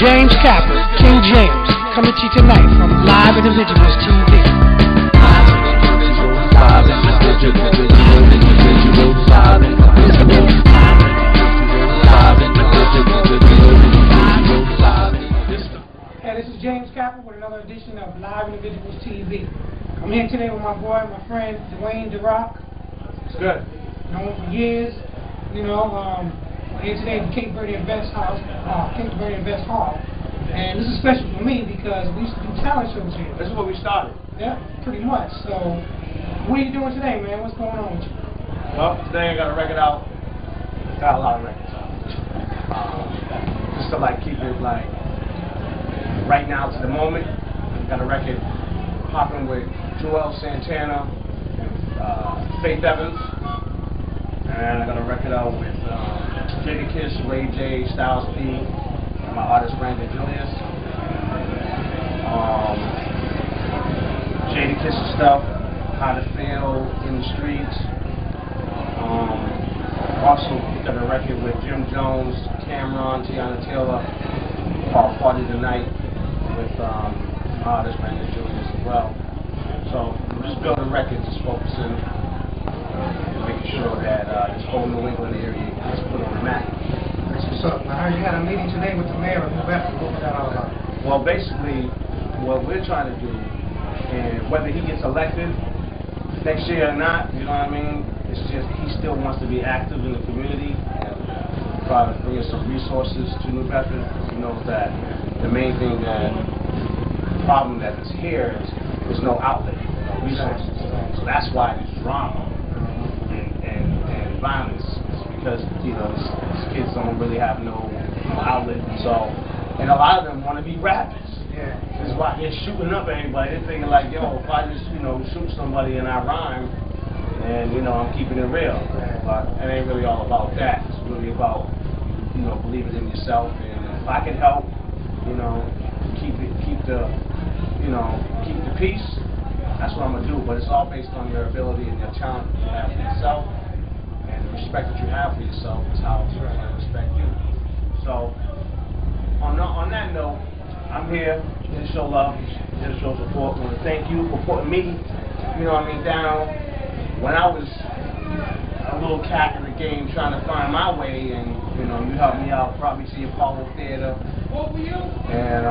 James Cappra, King James, coming to you tonight from Live Individuals TV. Hey, this is James Cappra with another edition of Live Individuals TV. I'm here today with my boy, my friend, DUANE DAROCK. It's good. Known him for years. We're here today at the Cape Verde Vets Hall, and this is special for me because we used to do talent shows here. This is where we started. Yeah, pretty much. So, what are you doing today, man? What's going on with you? Well, today I got a record out. Got a lot of records out. Just to keep it right now to the moment. Got a record popping with Joel Santana, Faith Evans, and I got a record out with Kiss, Ray J, Styles P, and my artist Brandon Julius. Kiss stuff, How to Feel in the Streets. Also got a record with Jim Jones, Cameron, Tiana Taylor, called Party Tonight with my artist Brandon Julius as well. So I'm just building records, just focusing, making sure that this whole New England area gets put on the map. That's what's up. I heard you had a meeting today with the mayor of New Bedford. What was that all about? Well, basically, what we're trying to do, and whether he gets elected next year or not, you know what I mean, it's just he still wants to be active in the community and try to bring some resources to New Bedford. He knows that the main thing the problem that is here is there's no outlet, no resources. So that's why there's drama and violence. It's because, these kids don't really have no outlet. So, and a lot of them want to be rappers. Yeah. This is why they're shooting up everybody. They're thinking yo, if I just, shoot somebody and I rhyme, and, I'm keeping it real. But it ain't really all about that. It's really about, believing in yourself. And if I can help, keep the peace, that's what I'm going to do. But it's all based on your ability and your talent you have for yourself, and the respect that you have for yourself is how people can respect you. So, on that note, I'm here to show love, here to show support. I want to thank you for putting me, down when I was a little cat in the game trying to find my way, and you helped me out, brought me to your Apollo Theater, and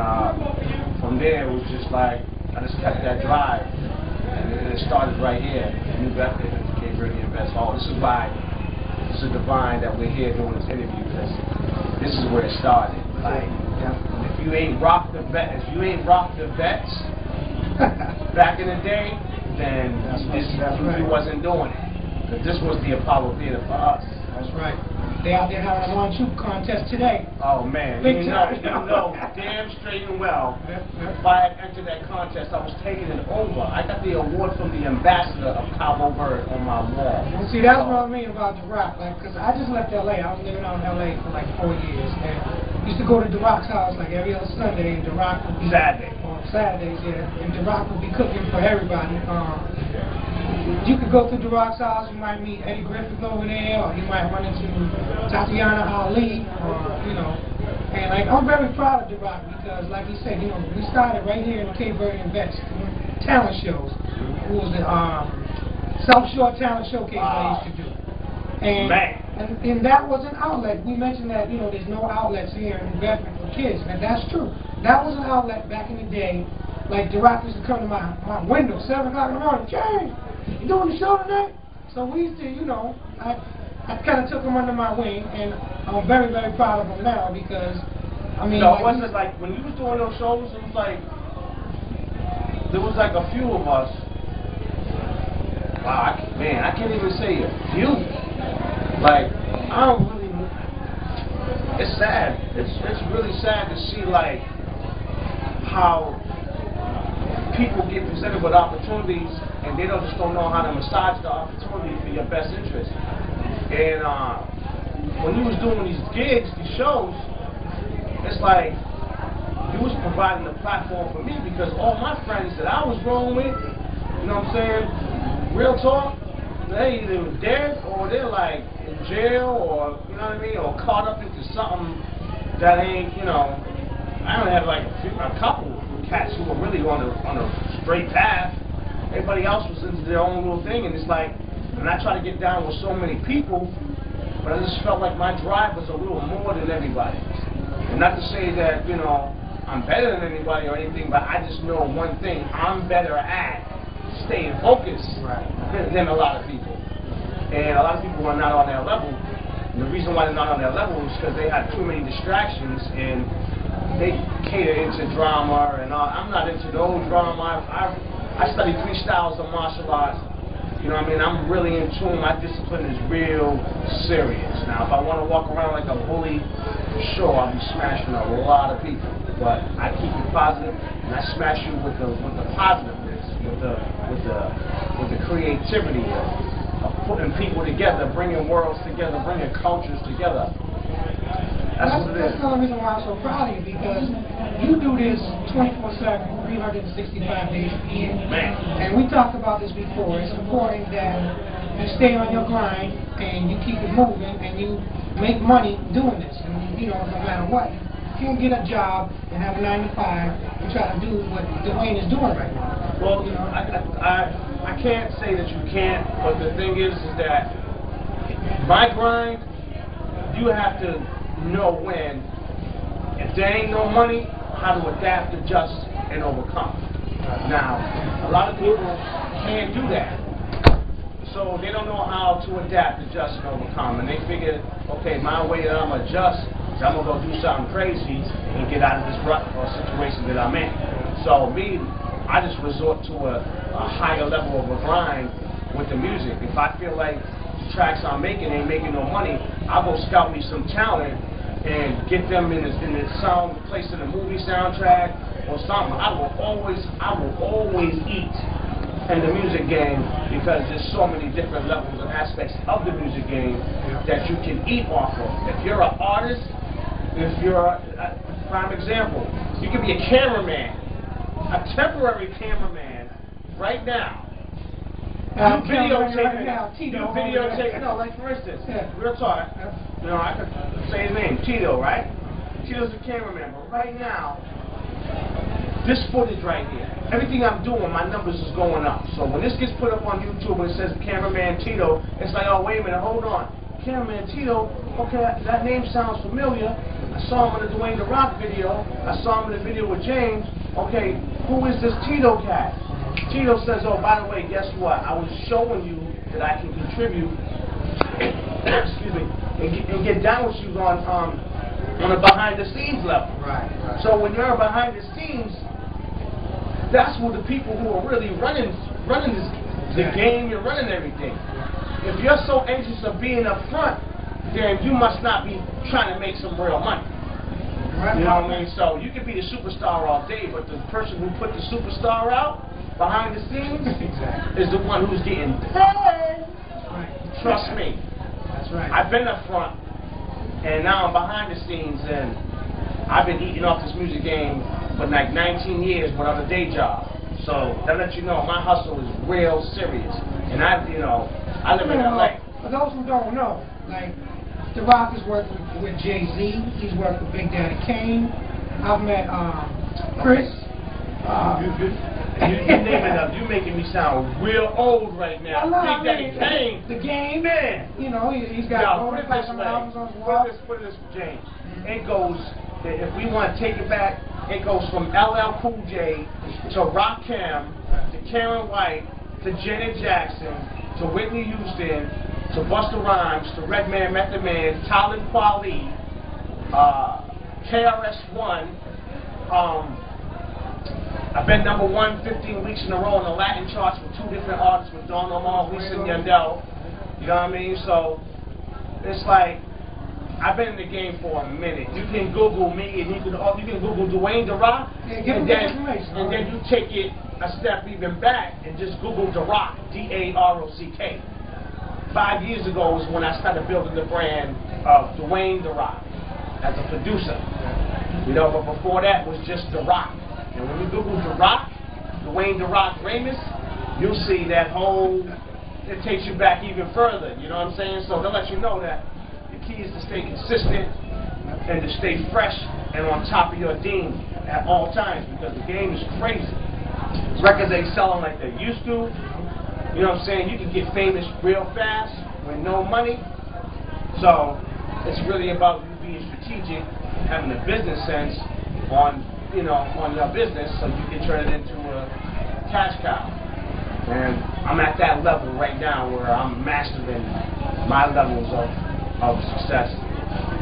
from there it was just I just kept that drive, and it started right here in New Bedford at the Cape Verde Vets Hall. This is why it's a divine that we're here doing this interview, because this is where it started. If you ain't rocked the vets back in the day, then you wasn't doing it. Because this was the Apollo Theater for us. That's right. They out there having a launch shoot contest today. Oh man, you know damn straight and well. If I had entered that contest, I was taking it over. I got the award from the ambassador of Cabo Verde on my wall. Well, see, that's what I mean about DAROCK. Because I just left LA. I was living out in LA for 4 years, and I used to go to DAROCK's house every other Sunday, and DAROCK would be on Saturdays, and DAROCK would be cooking for everybody. You could go to DAROCK's house, you might meet Eddie Griffith over there, or you might run into Tatiana Ali, and I'm very proud of DAROCK because, like he said, we started right here in the Cape Verde Vets doing talent shows. It was the South Shore Talent Showcase I used to do. And that was an outlet. We mentioned that, there's no outlets here in New Bedford for kids, and that's true. That was an outlet back in the day. DAROCK used to come to my window, 7 o'clock in the morning, James, you doing the show tonight? So we used to, I kind of took him under my wing, and I'm very, very proud of him now because, wasn't it when you was doing those shows, it was there was a few of us. Wow, I can't even say a few. I don't really, it's sad. It's really sad to see, how people get presented with opportunities and they just don't know how to massage the opportunity for your best interest. And when you was doing these gigs, these shows, it's you was providing a platform for me because all my friends that I was rolling with, real talk, they either dead or they're in jail or, or caught up into something that ain't, I only had like a couple cats who were really on a straight path. Everybody else was into their own little thing, and it's like, and I try to get down with so many people, but I just felt like my drive was a little more than everybody. And not to say that, you know, I'm better than anybody or anything, but I just know one thing: I'm better at staying focused than a lot of people. And a lot of people are not on their level. And the reason why they're not on their level is because they have too many distractions and they cater into drama and all. I'm not into those drama. I study 3 styles of martial arts. You know what I mean? I'm really in tune. My discipline is real serious. Now, if I want to walk around like a bully, sure, I'll be smashing a lot of people. But I keep it positive, and I smash you with the positiveness, with the creativity of putting people together, bringing worlds together, bringing cultures together. That's what it is. That's the reason why I'm so proud of you, because you do this 24/7, 365 days a year. Man. And we talked about this before. It's important that you stay on your grind and you keep it moving and you make money doing this. And you know, no matter what. You can get a job and have a 9 to 5 and try to do what DUANE is doing right now. Well, you know? I can't say that you can't, but the thing is that my grind, you have to know when, if there ain't no money, how to adapt, adjust, and overcome. Now, a lot of people can't do that. So they don't know how to adapt, adjust, and overcome. And they figure, okay, my way that I'm going to adjust is I'm going to go do something crazy and get out of this rut or situation that I'm in. So me, I just resort to a higher level of a grind with the music. If I feel like the tracks I'm making ain't making no money, I'll go scout me some talent and get them in the sound, place in a movie soundtrack or something. I will always eat in the music game, because there's so many different levels and aspects of the music game that you can eat off of. If you're an artist, if you're a prime example, you can be a cameraman, a temporary cameraman right now. You videotape, no, like for instance, real talk, you know, I could say his name, Tito, right? Tito's a cameraman, but right now, this footage right here, everything I'm doing, my numbers is going up. So when this gets put up on YouTube and it says Cameraman Tito, it's like, oh, wait a minute, hold on. Cameraman Tito, okay, that name sounds familiar. I saw him in the DUANE DAROCK video. I saw him in the video with James. Okay, who is this Tito cat? Tito says, oh, by the way, guess what? I was showing you that I can contribute, excuse me, and get down with you on a behind-the-scenes level. Right. So when you're behind the scenes, that's where the people who are really running the game and running everything. If you're so anxious of being up front, then you must not be trying to make some real money. You know what I mean? So you can be the superstar all day, but the person who put the superstar out behind the scenes is the one who's getting paid. Trust me. That's right. I've been up front, and now I'm behind the scenes, and I've been eating off this music game for like 19 years, but on a day job. So that lets you know my hustle is real serious. And I live in LA. For those who don't know, like, DAROCK has worked with Jay-Z. He's worked with Big Daddy Kane. I've met Chris. You name it up. You're making me sound real old right now. Big Daddy Kane. The game. Man. You know, he's got all the albums on his wall. Put this, James. It goes, if we want to take it back, it goes from LL Cool J to Rakim to Karen White to Janet Jackson to Whitney Houston to Busta Rhymes to Redman, Method Man, Talib Kweli, KRS-One. I've been #1 15 weeks in a row on the Latin charts with 2 different artists, with Don Omar, Wisin and Yandel. You know what I mean? So it's like, I've been in the game for a minute. You can Google me, and you can Google DUANE DAROCK, and then you take it a step even back and just Google DAROCK, D-A-R-O-C-K. 5 years ago was when I started building the brand of DUANE DAROCK as a producer. You know, but before that was just DAROCK. And when you Google DAROCK, DUANE DAROCK Ramos, you'll see that whole, it takes you back even further. You know what I'm saying? So they'll let you know that the key is to stay consistent, and to stay fresh and on top of your game at all times, because the game is crazy. Records ain't selling like they used to. You know what I'm saying? You can get famous real fast with no money. So it's really about you being strategic, having a business sense on, you know, on your business, so you can turn it into a cash cow. And I'm at that level right now where I'm mastering my levels of success,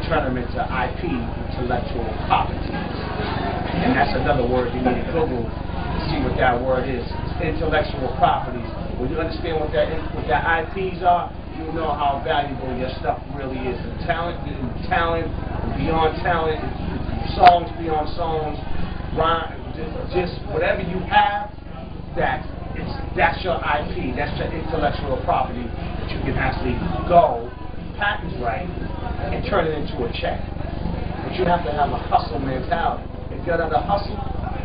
turn them into IP, intellectual property. And that's another word you need to Google to see what that word is. It's intellectual properties. When you understand what that IPs are, you know how valuable your stuff really is. And talent, beyond talent, songs beyond songs, rhyme, just whatever you have, that's your IP, that's your intellectual property that you can actually go, package right, and turn it into a check. But you have to have a hustle mentality. If you're not a hustle,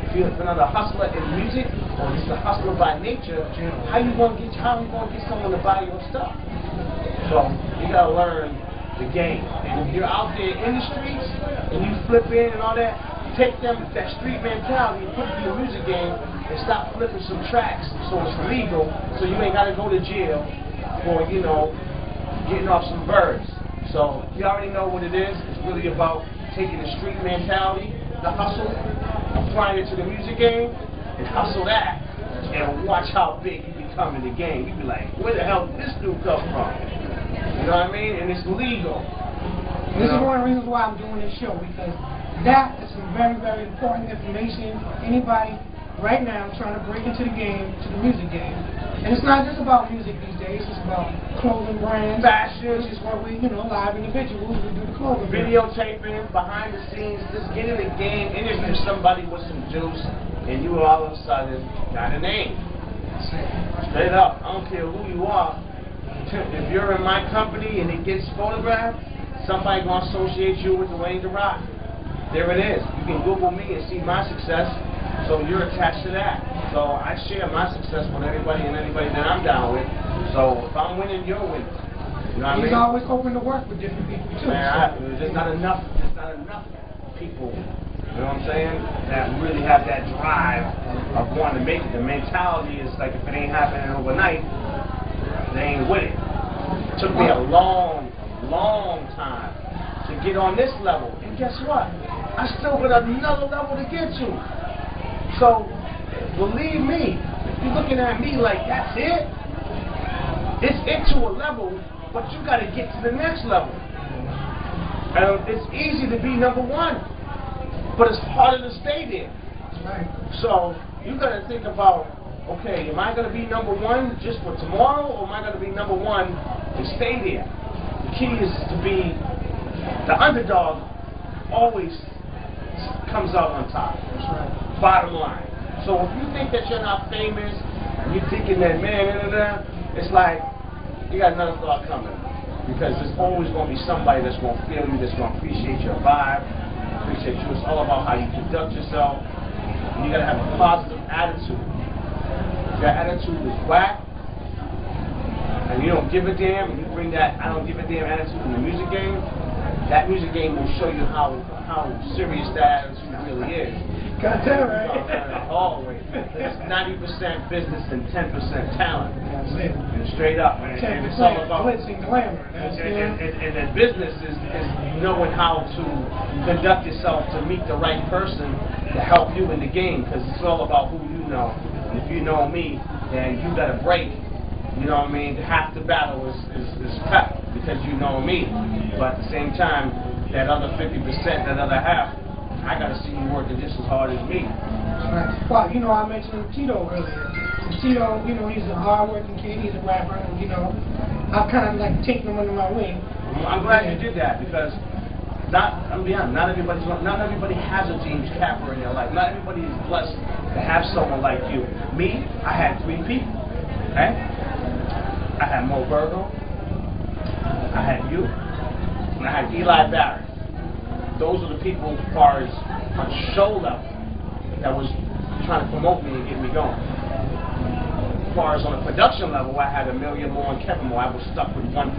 if you're not a hustler in music, or just a hustler by nature, how you gonna get someone to buy your stuff? So you gotta learn the game. And if you're out there in the streets and you flip in and all that, take that street mentality and put it in the music game and stop flipping some tracks so it's legal, so you ain't got to go to jail for, you know, getting off some birds. So you already know what it is. It's really about taking the street mentality, the hustle, applying it to the music game, and hustle that, and watch how big you become in the game. You be like, where the hell did this dude come from? You know what I mean? And it's legal. This is one of the reasons why I'm doing this show, because that is some very, very important information for anybody right now trying to break into the game, to the music game. And it's not just about music these days, it's about clothing brands, fashion, which is what we, you know, live individuals, we do the clothing. Videotaping, behind the scenes, just get in the game, interview somebody with some juice, and you all of a sudden got a name. Straight up, I don't care who you are. If you're in my company and it gets photographed, somebody gonna associate you with DUANE DAROCK. There it is. You can Google me and see my success, so you're attached to that. So I share my success with everybody and anybody that I'm down with. So if I'm winning, you're winning. You know what I mean? He's always open to work with different people too. Man, there's not enough people, you know what I'm saying, that really have that drive of wanting to make it. The mentality is like, if it ain't happening overnight, they ain't with it. It took me a long time to get on this level. And guess what? I still got another level to get to. So, believe me, if you're looking at me like that's it, it's it to a level, but you got to get to the next level. And it's easy to be number one, but it's harder to stay there. So, you got to think about, okay, am I going to be number one just for tomorrow, or am I going to be number one and stay there? The key is to be the underdog. Always comes out on top. That's right. Bottom line. So if you think that you're not famous, and you're thinking that, man, it's like you got another thought coming. Because there's always going to be somebody that's going to feel you, that's going to appreciate your vibe, appreciate you. It's all about how you conduct yourself. And you got to have a positive attitude. If your attitude is whack, and you don't give a damn, and you bring that I don't give a damn attitude in the music game, that music game will show you how serious that attitude really is. Got that right. Always. It's 90% business and 10% talent. That's it. And straight up. And it's all about glitz and glamour. And the business is knowing how to conduct yourself to meet the right person to help you in the game, because it's all about who you know. And if you know me, then you got a break. You know what I mean? Half the battle is pep, because you know me. But at the same time, that other 50%, that other half, I got to see you working just as hard as me. Right. Well, you know, I mentioned Tito earlier. Tito, you know, he's a hard-working kid. He's a rapper, and, you know, I've kind of like taken him under my wing. I'm glad you did that, because I'm be honest, not everybody has a James Cappra in their life. Not everybody is blessed to have someone like you. Me, I had 3 people. Okay? I had Mo Virgo, I had you, and I had Eli Barrett. Those are the people, as far as on show level, that was trying to promote me and get me going. As far as on a production level, I had Amelia Moore and Kevin Moore. I was stuck with one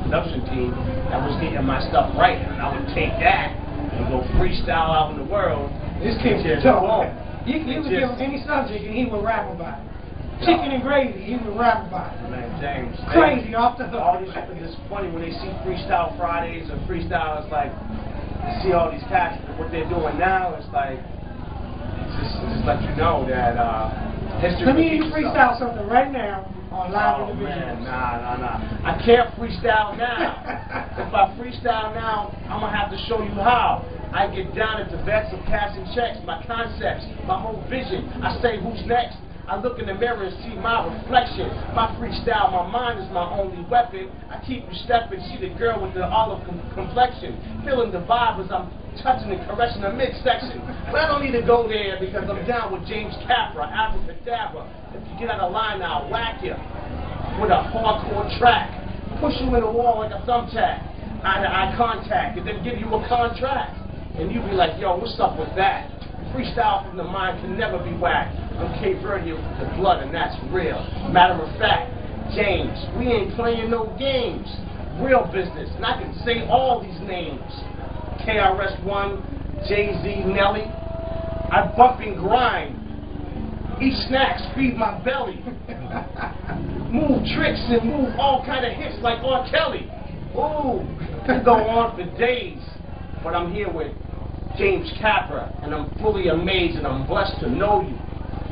production team that was getting my stuff right, and I would take that and go freestyle out in the world. This kid was dope. You could give him any subject and he would rap about it. Chicken and gravy, he would rap about it. Man, James. Crazy, off the hook. All these people, it's funny when they see Freestyle Fridays or Freestyle, it's like, you see all these cats, what they're doing now, it's like, it's just let you know that history. Let me freestyle something right now on Live in the Man, nah. I can't freestyle now. If I freestyle now, I'm going to have to show you how. I get down at the vets of cashing checks, my concepts, my whole vision. I say, who's next? I look in the mirror and see my reflection. My freestyle, my mind is my only weapon. I keep you stepping, see the girl with the olive complexion. Feeling the vibe as I'm touching and caressing the midsection. But I don't need to go there because I'm down with James Cappra, Abracadabra. If you get out of line, I'll whack you with a hardcore track. Push you in the wall like a thumbtack. Eye contact, and then give you a contract. And you be like, yo, what's up with that? Freestyle from the mind can never be whacked. I'm Cape Verdean with the blood, and that's real. Matter of fact, James, we ain't playing no games. Real business, and I can say all these names. KRS-One, Jay-Z, Nelly. I bump and grind. Eat snacks, feed my belly. Move tricks and move all kind of hits like R. Kelly. Ooh, it go on for days. But I'm here with James Cappra, and I'm fully amazed and I'm blessed to know you.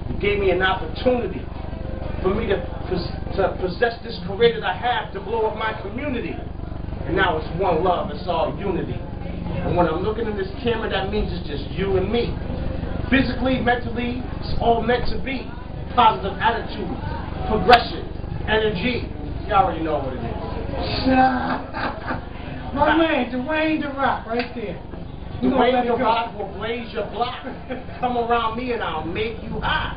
You gave me an opportunity for me to possess this career that I have to blow up my community. And now it's one love, it's all unity. And when I'm looking in this camera, that means it's just you and me. Physically, mentally, it's all meant to be. Positive attitude, progression, energy. You already know what it is. My man, DUANE DAROCK, right there. DUANE DAROCK will blaze your block. Come around me and I'll make you hot.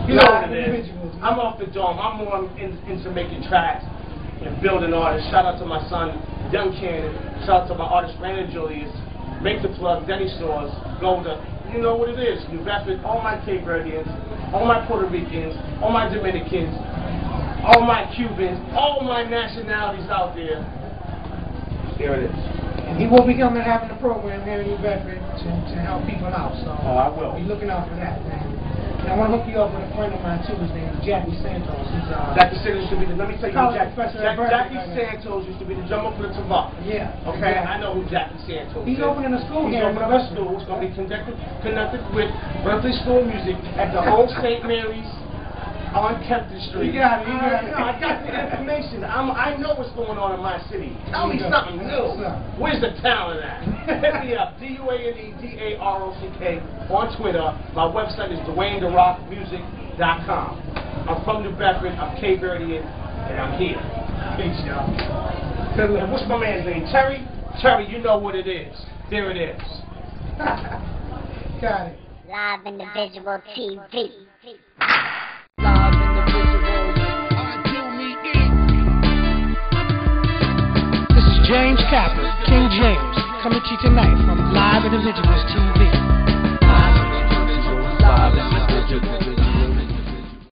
You know what it is. I'm off the dome. I'm more into making tracks and building artists. Shout out to my son, Young Cannon. Shout out to my artist, Rainer Julius. Make the plug, Denny Stores, Golda. You know what it is. New Bedford, all my Cape Verdeans, all my Puerto Ricans, all my Dominicans, all my Cubans, all my nationalities out there. Here it is. And he will be coming and having a program here in New Bedford to help people out. So I will. Be looking out for that, man. And I want to hook you up with a friend of mine too. His name is Jackie Santos. He's Jackie Santos used to be the. Let me tell you, Jackie right Santos used to be the drummer for the Tavak. Yeah. Okay, yeah. I know who Jackie Santos is. He's opening a school He's here. opening a school. It's going to be connected with Berkeley School of Music at the Old St. Mary's on Kempton Street. You got it. You got it. I got the information. I know what's going on in my city. Tell me something new. Where's the talent at? Hit me up. DUANE DAROCK on Twitter. My website is DUANEDAROCKmusic.com. I'm from New Bedford. I'm Cape Verdean, and I'm here. Peace, y'all. And what's my man's name? Terry? Terry, you know what it is. There it is. Got it. Live Individual TV. This is James Cappra, King James, coming to you tonight from Live Individuals TV.